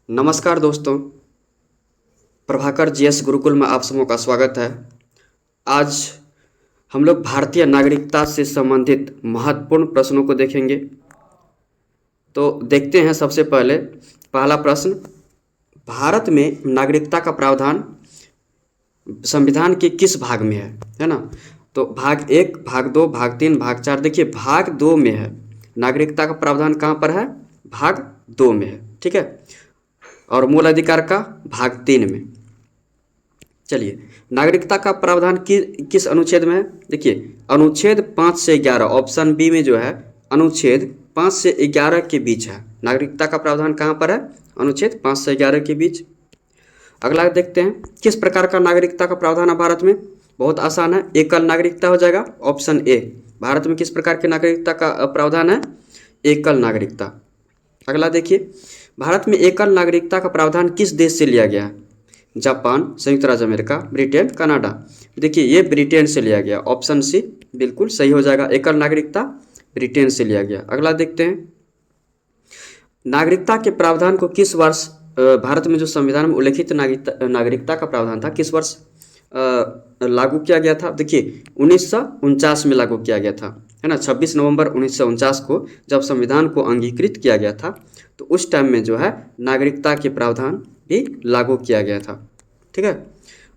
नमस्कार दोस्तों, प्रभाकर जीएस गुरुकुल में आप सबों का स्वागत है। आज हम लोग भारतीय नागरिकता से संबंधित महत्वपूर्ण प्रश्नों को देखेंगे। तो देखते हैं सबसे पहले पहला प्रश्न, भारत में नागरिकता का प्रावधान संविधान के किस भाग में है ना। तो भाग 1, भाग 2, भाग 3, भाग 4। देखिए भाग 2 में है, नागरिकता का प्रावधान कहाँ पर है? भाग 2 में है, ठीक है। और मूल अधिकार का भाग 3 में। चलिए, नागरिकता का प्रावधान किस अनुच्छेद में है? देखिए अनुच्छेद 5 से 11, ऑप्शन बी में जो है अनुच्छेद 5 से 11 के बीच है। नागरिकता का प्रावधान कहाँ पर है? अनुच्छेद 5 से 11 के बीच। अगला देखते हैं, किस प्रकार का नागरिकता का प्रावधान है भारत में? बहुत आसान है, एकल नागरिकता हो जाएगा, ऑप्शन ए। भारत में किस प्रकार की नागरिकता का प्रावधान है? एकल नागरिकता। अगला देखिए, भारत में एकल नागरिकता का प्रावधान किस देश से लिया गया है? जापान, संयुक्त राज्य अमेरिका, ब्रिटेन, कनाडा। देखिए ये ब्रिटेन से लिया गया, ऑप्शन सी बिल्कुल सही हो जाएगा। एकल नागरिकता ब्रिटेन से लिया गया। अगला देखते हैं, नागरिकता के प्रावधान को किस वर्ष भारत में जो संविधान में उल्लेखित नागरिकता का प्रावधान था किस वर्ष लागू किया गया था? देखिए 1949 में लागू किया गया था, है ना। 26 नवंबर 1949 को जब संविधान को अंगीकृत किया गया था, तो उस टाइम में जो है नागरिकता के प्रावधान भी लागू किया गया था, ठीक है।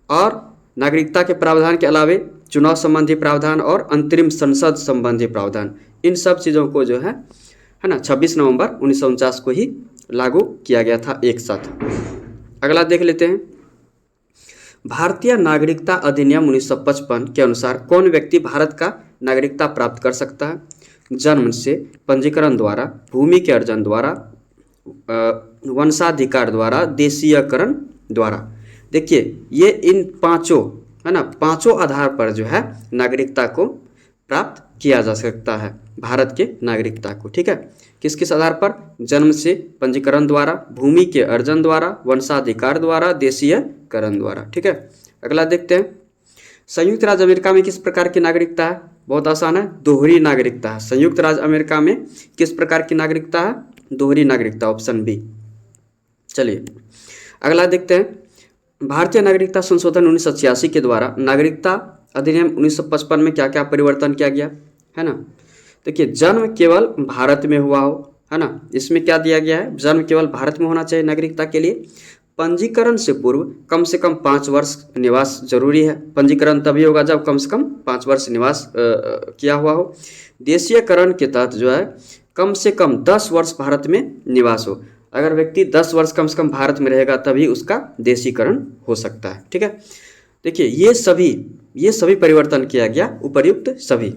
और नागरिकता के प्रावधान के अलावे चुनाव संबंधी प्रावधान और अंतरिम संसद संबंधी प्रावधान, इन सब चीज़ों को जो है ना 26 नवंबर 1949 को ही लागू किया गया था एक साथ। अगला देख लेते हैं, भारतीय नागरिकता अधिनियम 1955 के अनुसार कौन व्यक्ति भारत का नागरिकता प्राप्त कर सकता है? जन्म से, पंजीकरण द्वारा, भूमि के अर्जन द्वारा, वंशाधिकार द्वारा, देशीयकरण द्वारा। देखिए ये इन पांचों, है ना, पांचों आधार पर जो है नागरिकता को प्राप्त किया जा सकता है, भारत के नागरिकता को, ठीक है। किस किस आधार पर? जन्म से, पंजीकरण द्वारा, भूमि के अर्जन द्वारा, वंशाधिकार द्वारा, देशीयकरण द्वारा, ठीक है। अगला देखते हैं, संयुक्त राज्य अमेरिका में किस प्रकार की नागरिकता है? बहुत आसान है, दोहरी नागरिकता है। संयुक्त राज्य अमेरिका में किस प्रकार की नागरिकता है? दोहरी नागरिकता, ऑप्शन बी। चलिए अगला देखते हैं, भारतीय नागरिकता संशोधन 1986 के द्वारा नागरिकता अधिनियम 1955 में क्या क्या परिवर्तन किया गया, है ना। देखिए जन्म केवल भारत में हुआ हो, है ना, इसमें क्या दिया गया है? जन्म केवल भारत में होना चाहिए नागरिकता के लिए। पंजीकरण से पूर्व कम से कम 5 वर्ष निवास जरूरी है। पंजीकरण तभी होगा जब कम से कम 5 वर्ष निवास किया हुआ हो। देशीयकरण के तहत जो है कम से कम 10 वर्ष भारत में निवास हो। अगर व्यक्ति 10 वर्ष कम से कम भारत में रहेगा तभी उसका देशीकरण हो सकता है, ठीक है। देखिए ये सभी परिवर्तन किया गया, उपर्युक्त सभी।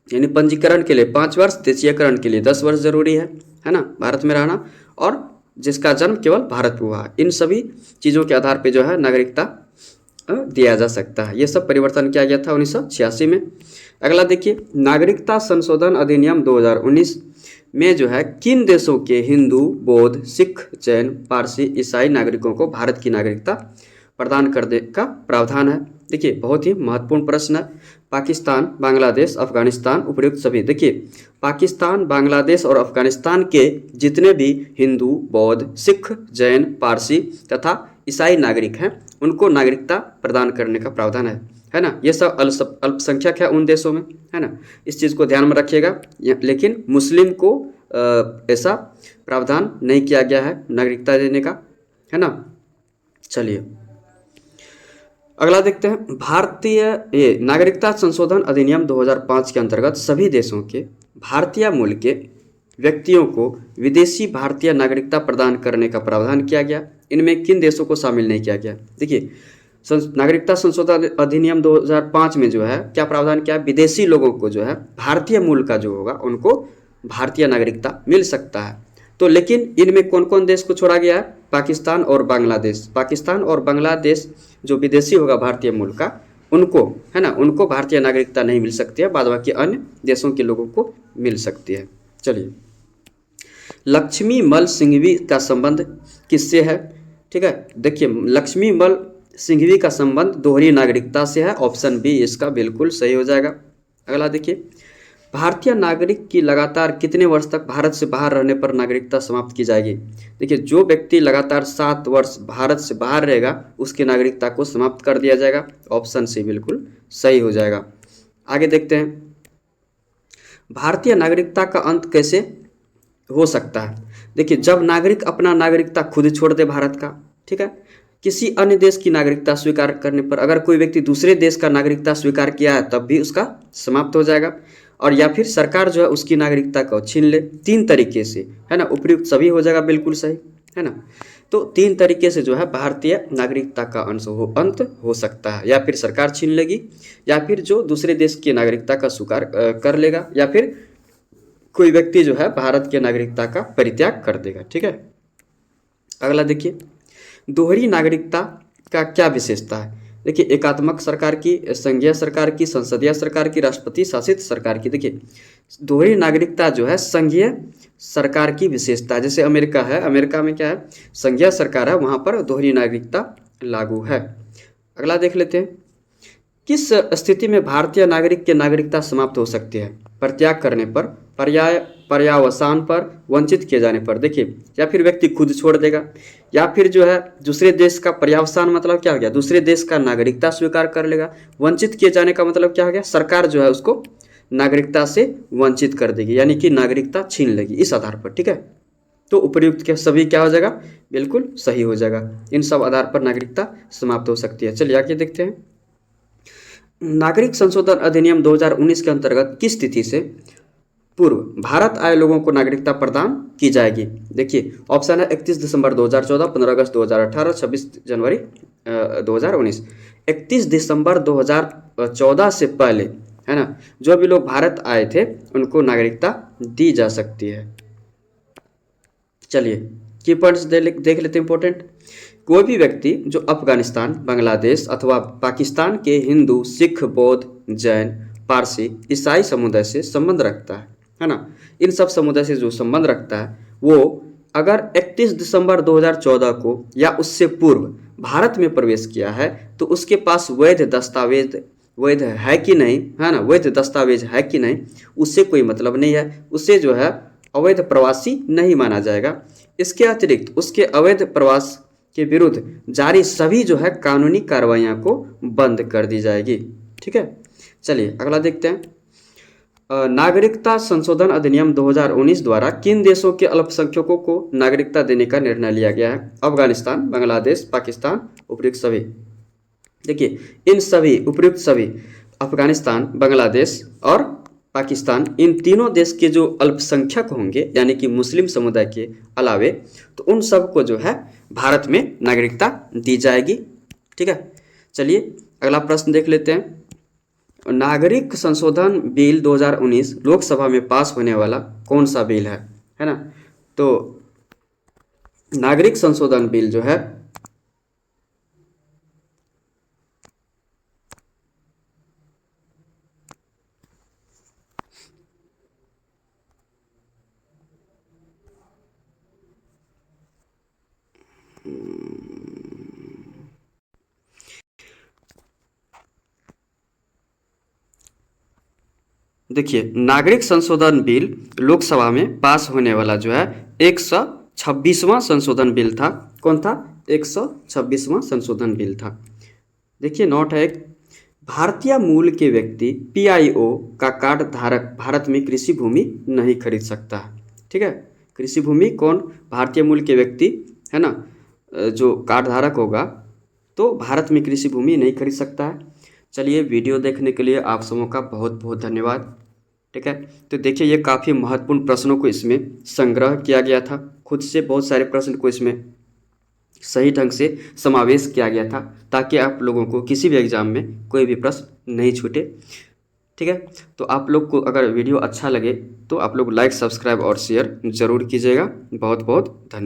यानी पंजीकरण के लिए 5 वर्ष, देशीयकरण के लिए 10 वर्ष जरूरी है ना, भारत में रहना, और जिसका जन्म केवल भारत में हुआ, इन सभी चीज़ों के आधार पर जो है नागरिकता दिया जा सकता है। ये सब परिवर्तन किया गया था 1986 में। अगला देखिए, नागरिकता संशोधन अधिनियम 2019 में जो है किन देशों के हिंदू, बौद्ध, सिख, जैन, पारसी, ईसाई नागरिकों को भारत की नागरिकता प्रदान करने का प्रावधान है? देखिए बहुत ही महत्वपूर्ण प्रश्न है। पाकिस्तान, बांग्लादेश, अफगानिस्तान, उपर्युक्त सभी। देखिए पाकिस्तान, बांग्लादेश और अफगानिस्तान के जितने भी हिंदू, बौद्ध, सिख, जैन, पारसी तथा ईसाई नागरिक हैं उनको नागरिकता प्रदान करने का प्रावधान है ना। ये सब अल्पसंख्यक है उन देशों में, है ना, इस चीज़ को ध्यान में रखिएगा। लेकिन मुस्लिम को ऐसा प्रावधान नहीं किया गया है नागरिकता देने का, है ना। चलिए अगला देखते हैं, भारतीय ये नागरिकता संशोधन अधिनियम 2005 के अंतर्गत सभी देशों के भारतीय मूल के व्यक्तियों को विदेशी भारतीय नागरिकता प्रदान करने का प्रावधान किया गया। इनमें किन देशों को शामिल नहीं किया गया? देखिए नागरिकता संशोधन अधिनियम 2005 में जो है क्या प्रावधान किया? विदेशी लोगों को जो है भारतीय मूल का जो होगा उनको भारतीय नागरिकता मिल सकता है। तो लेकिन इनमें कौन कौन देश को छोड़ा गया है? पाकिस्तान और बांग्लादेश। पाकिस्तान और बांग्लादेश जो विदेशी होगा भारतीय मूल का, उनको, है ना, उनको भारतीय नागरिकता नहीं मिल सकती है, बाद बाकी अन्य देशों के लोगों को मिल सकती है। चलिए, लक्ष्मी मल सिंघवी का संबंध किससे है? ठीक है, देखिए लक्ष्मी मल सिंघवी का संबंध दोहरी नागरिकता से है, ऑप्शन बी इसका बिल्कुल सही हो जाएगा। अगला देखिए, भारतीय नागरिक की लगातार कितने वर्ष तक भारत से बाहर रहने पर नागरिकता समाप्त की जाएगी? देखिए, जो व्यक्ति लगातार 7 वर्ष भारत से बाहर रहेगा उसकी नागरिकता को समाप्त कर दिया जाएगा। ऑप्शन सी बिल्कुल सही हो जाएगा। आगे देखते हैं, भारतीय नागरिकता का अंत कैसे हो सकता है? देखिए, जब नागरिक अपना नागरिकता खुद छोड़ दे भारत का, ठीक है, किसी अन्य देश की नागरिकता स्वीकार करने पर, अगर कोई व्यक्ति दूसरे देश का नागरिकता स्वीकार किया है तब भी उसका समाप्त हो जाएगा, और या फिर सरकार जो है उसकी नागरिकता को छीन ले। 3 तरीके से, है ना, उपयुक्त सभी हो जाएगा, बिल्कुल सही है ना। तो 3 तरीके से जो है भारतीय नागरिकता का अंत हो सकता है, या फिर सरकार छीन लेगी, या फिर जो दूसरे देश की नागरिकता का स्वीकार कर लेगा, या फिर कोई व्यक्ति जो है भारत की नागरिकता का परित्याग कर देगा। ठीक है, अगला देखिए, दोहरी नागरिकता का क्या विशेषता है? देखिए, एकात्मक सरकार की, संघीय सरकार की, संसदीय सरकार की, राष्ट्रपति शासित सरकार की। देखिए, दोहरी नागरिकता जो है संघीय सरकार की विशेषता है। जैसे अमेरिका है, अमेरिका में क्या है, संघीय सरकार है, वहाँ पर दोहरी नागरिकता लागू है। अगला देख लेते हैं, किस स्थिति में भारतीय नागरिक की नागरिकता समाप्त हो सकती है? परित्याग करने पर, पर्यावसान पर, वंचित किए जाने पर। देखिए, या फिर व्यक्ति खुद छोड़ देगा, या फिर जो है दूसरे देश का, पर्यावसान मतलब क्या हो गया, दूसरे देश का नागरिकता स्वीकार कर लेगा। वंचित किए जाने का मतलब क्या हो गया, सरकार जो है उसको नागरिकता से वंचित कर देगी, यानी कि नागरिकता छीन लेगी इस आधार पर। ठीक है, तो उपर्युक्त के सभी क्या हो जाएगा, बिल्कुल सही हो जाएगा। इन सब आधार पर नागरिकता समाप्त हो सकती है। चलिए आगे देखते हैं, नागरिक संशोधन अधिनियम 2019 के अंतर्गत किस तिथि से पूर्व भारत आए लोगों को नागरिकता प्रदान की जाएगी? देखिए, ऑप्शन है 31 दिसंबर 2014, 15 अगस्त 2018, 26 जनवरी 2019। 31 दिसंबर 2014 से पहले, है ना, जो भी लोग भारत आए थे उनको नागरिकता दी जा सकती है। चलिए की पॉइंट्स देख लेते हैं इंपॉर्टेंट। कोई भी व्यक्ति जो अफगानिस्तान, बांग्लादेश अथवा पाकिस्तान के हिंदू, सिख, बौद्ध, जैन, पारसी, ईसाई समुदाय से संबंध रखता है ना, इन सब समुदाय से जो संबंध रखता है वो अगर 31 दिसंबर 2014 को या उससे पूर्व भारत में प्रवेश किया है तो उसके पास वैध है कि नहीं, है ना, वैध दस्तावेज है कि नहीं, उससे कोई मतलब नहीं है, उससे जो है अवैध प्रवासी नहीं माना जाएगा। इसके अतिरिक्त उसके अवैध प्रवास के विरुद्ध जारी सभी जो है कानूनी कार्रवाइयाँ को बंद कर दी जाएगी। ठीक है, चलिए अगला देखते हैं, नागरिकता संशोधन अधिनियम 2019 द्वारा किन देशों के अल्पसंख्यकों को नागरिकता देने का निर्णय लिया गया है? अफगानिस्तान, बांग्लादेश, पाकिस्तान, उपयुक्त सभी। देखिए, इन सभी उपयुक्त सभी अफगानिस्तान, बांग्लादेश और पाकिस्तान, इन तीनों देश के जो अल्पसंख्यक होंगे यानी कि मुस्लिम समुदाय के अलावे, तो उन सब को जो है भारत में नागरिकता दी जाएगी। ठीक है, चलिए अगला प्रश्न देख लेते हैं, नागरिक संशोधन बिल 2019 लोकसभा में पास होने वाला कौन सा बिल है ना? तो नागरिक संशोधन बिल जो है देखिए, नागरिक संशोधन बिल लोकसभा में पास होने वाला जो है 126वां संशोधन बिल था। कौन था? 126वां संशोधन बिल था। देखिए, नोट है, भारतीय मूल के व्यक्ति PIO का कार्ड धारक भारत में कृषि भूमि नहीं खरीद सकता है। ठीक है, कृषि भूमि कौन? भारतीय मूल के व्यक्ति, है ना, जो कार्ड धारक होगा तो भारत में कृषि भूमि नहीं खरीद सकता है। चलिए, वीडियो देखने के लिए आप सबों का बहुत बहुत धन्यवाद। ठीक है, तो देखिए ये काफ़ी महत्वपूर्ण प्रश्नों को इसमें संग्रह किया गया था, खुद से बहुत सारे प्रश्न को इसमें सही ढंग से समावेश किया गया था ताकि आप लोगों को किसी भी एग्ज़ाम में कोई भी प्रश्न नहीं छूटे। ठीक है, तो आप लोग को अगर वीडियो अच्छा लगे तो आप लोग लाइक, सब्सक्राइब और शेयर ज़रूर कीजिएगा। बहुत बहुत धन्यवाद।